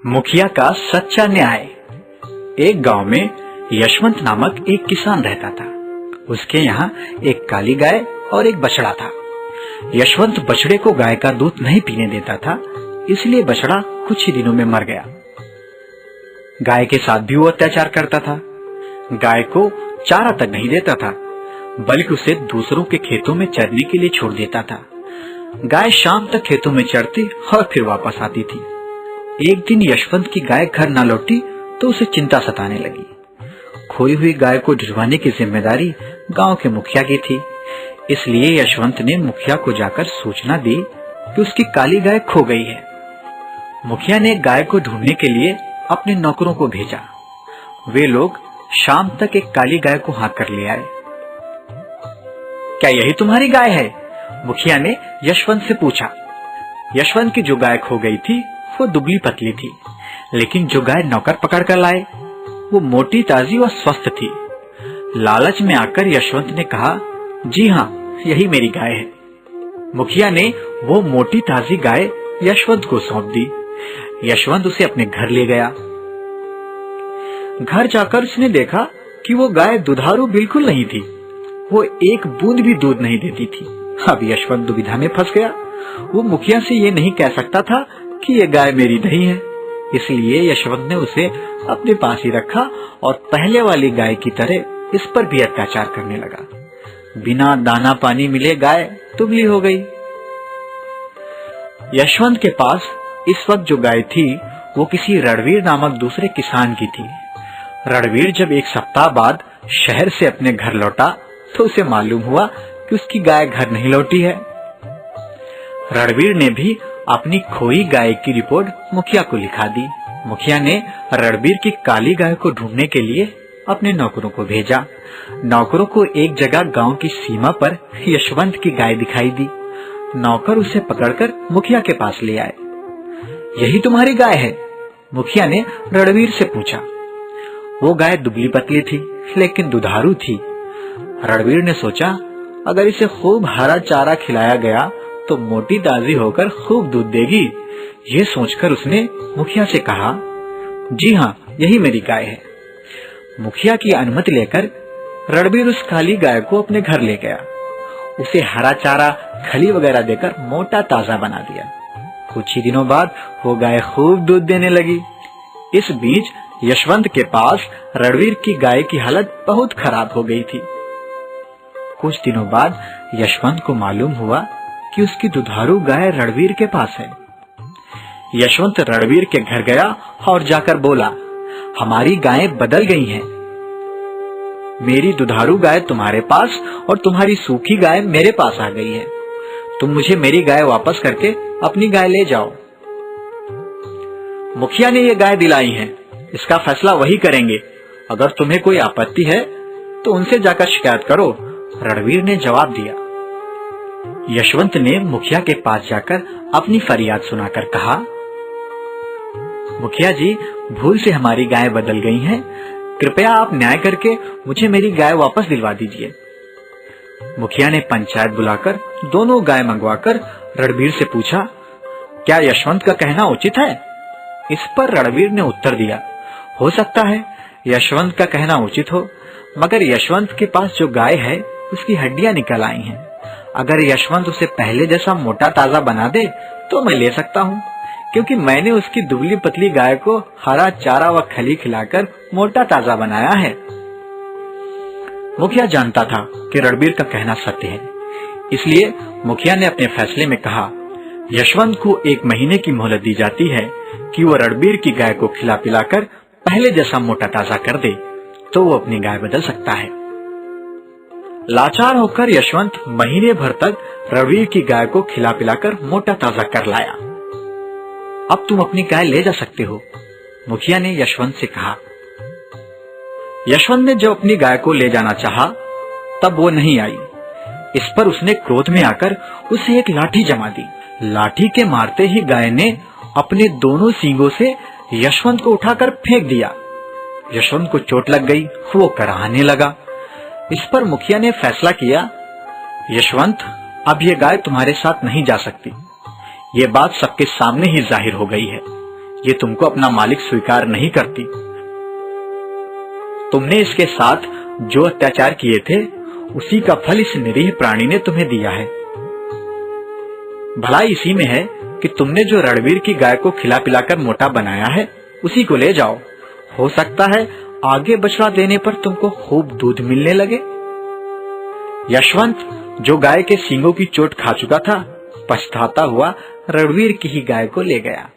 मुखिया का सच्चा न्याय। एक गांव में यशवंत नामक एक किसान रहता था। उसके यहाँ एक काली गाय और एक बछड़ा था। यशवंत बछड़े को गाय का दूध नहीं पीने देता था, इसलिए बछड़ा कुछ ही दिनों में मर गया। गाय के साथ भी वो अत्याचार करता था। गाय को चारा तक नहीं देता था, बल्कि उसे दूसरों के खेतों में चरने के लिए छोड़ देता था। गाय शाम तक खेतों में चरती और फिर वापस आती थी। एक दिन यशवंत की गाय घर न लौटी तो उसे चिंता सताने लगी। खोई हुई गाय को ढूंढवाने की जिम्मेदारी गांव के मुखिया की थी, इसलिए यशवंत ने मुखिया को जाकर सूचना दी कि उसकी काली गाय खो गई है। मुखिया ने गाय को ढूंढने के लिए अपने नौकरों को भेजा। वे लोग शाम तक एक काली गाय को हाँक कर ले आए। क्या यही तुम्हारी गाय है? मुखिया ने यशवंत से पूछा। यशवंत की जो गाय खो गई थी वो दुबली पतली थी, लेकिन जो गाय नौकर पकड़ कर लाए वो मोटी ताजी और स्वस्थ थी। लालच में आकर यशवंत ने कहा, जी हाँ, यही मेरी गाय है। मुखिया ने वो मोटी ताजी गाय यशवंत को सौंप दी। यशवंत उसे अपने घर ले गया। घर जाकर उसने देखा कि वो गाय दुधारू बिल्कुल नहीं थी। वो एक बूंद भी दूध नहीं देती थी। अब यशवंत दुविधा में फंस गया। वो मुखिया से ये नहीं कह सकता था कि ये गाय मेरी नहीं है, इसलिए यशवंत ने उसे अपने पास ही रखा और पहले वाली गाय की तरह इस पर भी अत्याचार करने लगा। बिना दाना पानी मिले गाय दुबली हो गई। यशवंत के पास इस वक्त जो गाय थी वो किसी रणवीर नामक दूसरे किसान की थी। रणवीर जब एक सप्ताह बाद शहर से अपने घर लौटा तो उसे मालूम हुआ कि उसकी गाय घर नहीं लौटी है। रणवीर ने भी अपनी खोई गाय की रिपोर्ट मुखिया को लिखा दी। मुखिया ने रणवीर की काली गाय को ढूंढने के लिए अपने नौकरों को भेजा। नौकरों को एक जगह गांव की सीमा पर यशवंत की गाय दिखाई दी। नौकर उसे पकड़कर मुखिया के पास ले आए। यही तुम्हारी गाय है? मुखिया ने रणवीर से पूछा। वो गाय दुबली पतली थी, लेकिन दुधारू थी। रणवीर ने सोचा, अगर इसे खूब हरा चारा खिलाया गया तो मोटी ताजी होकर खूब दूध देगी। ये सोचकर उसने मुखिया से कहा, जी हाँ, यही मेरी गाय है। मुखिया की अनुमति लेकर रणवीर उस काली गाय को अपने घर ले गया। उसे हरा चारा, खली वगैरह देकर मोटा ताजा बना दिया। कुछ ही दिनों बाद वो गाय खूब दूध देने लगी। इस बीच यशवंत के पास रणवीर की गाय की हालत बहुत खराब हो गई थी। कुछ दिनों बाद यशवंत को मालूम हुआ कि उसकी दुधारू गाय रणवीर के पास है। यशवंत रणवीर के घर गया और जाकर बोला, हमारी गायें बदल गई हैं। मेरी दुधारू गाय तुम्हारे पास और तुम्हारी सूखी गाय मेरे पास आ गई है। तुम मुझे मेरी गाय वापस करके अपनी गाय ले जाओ। मुखिया ने ये गाय दिलाई है, इसका फैसला वही करेंगे। अगर तुम्हें कोई आपत्ति है तो उनसे जाकर शिकायत करो, रणवीर ने जवाब दिया। यशवंत ने मुखिया के पास जाकर अपनी फरियाद सुनाकर कहा, मुखिया जी, भूल से हमारी गाय बदल गई हैं। कृपया आप न्याय करके मुझे मेरी गाय वापस दिलवा दीजिए। मुखिया ने पंचायत बुलाकर दोनों गाय मंगवाकर रणवीर से पूछा, क्या यशवंत का कहना उचित है? इस पर रणवीर ने उत्तर दिया, हो सकता है यशवंत का कहना उचित हो, मगर यशवंत के पास जो गाय है उसकी हड्डियां निकल आई हैं। अगर यशवंत उसे पहले जैसा मोटा ताजा बना दे तो मैं ले सकता हूँ, क्योंकि मैंने उसकी दुबली पतली गाय को हरा चारा व खली खिलाकर मोटा ताजा बनाया है। मुखिया जानता था कि रणवीर का कहना सत्य है, इसलिए मुखिया ने अपने फैसले में कहा, यशवंत को 1 महीने की मोहलत दी जाती है कि वो रणवीर की गाय को खिला पिलाकर पहले जैसा मोटा ताजा कर दे, तो वो अपनी गाय बदल सकता है। लाचार होकर यशवंत महीने भर तक रणवीर की गाय को खिला पिलाकर मोटा ताजा कर लाया। अब तुम अपनी गाय ले जा सकते हो, मुखिया ने यशवंत से कहा। यशवंत ने जब अपनी गाय को ले जाना चाहा, तब वो नहीं आई। इस पर उसने क्रोध में आकर उसे एक लाठी जमा दी। लाठी के मारते ही गाय ने अपने दोनों सींगों से यशवंत को उठाकर फेंक दिया। यशवंत को चोट लग गई, वो कराहने लगा। इस पर मुखिया ने फैसला किया, यशवंत, अब ये गाय तुम्हारे साथ नहीं जा सकती। ये बात सबके सामने ही जाहिर हो गई है। ये तुमको अपना मालिक स्वीकार नहीं करती। तुमने इसके साथ जो अत्याचार किए थे उसी का फल इस निरीह प्राणी ने तुम्हें दिया है। भलाई इसी में है कि तुमने जो रणवीर की गाय को खिला पिलाकर मोटा बनाया है उसी को ले जाओ। हो सकता है आगे बछड़ा देने पर तुमको खूब दूध मिलने लगे। यशवंत, जो गाय के सींगों की चोट खा चुका था, पछताता हुआ रणवीर की ही गाय को ले गया।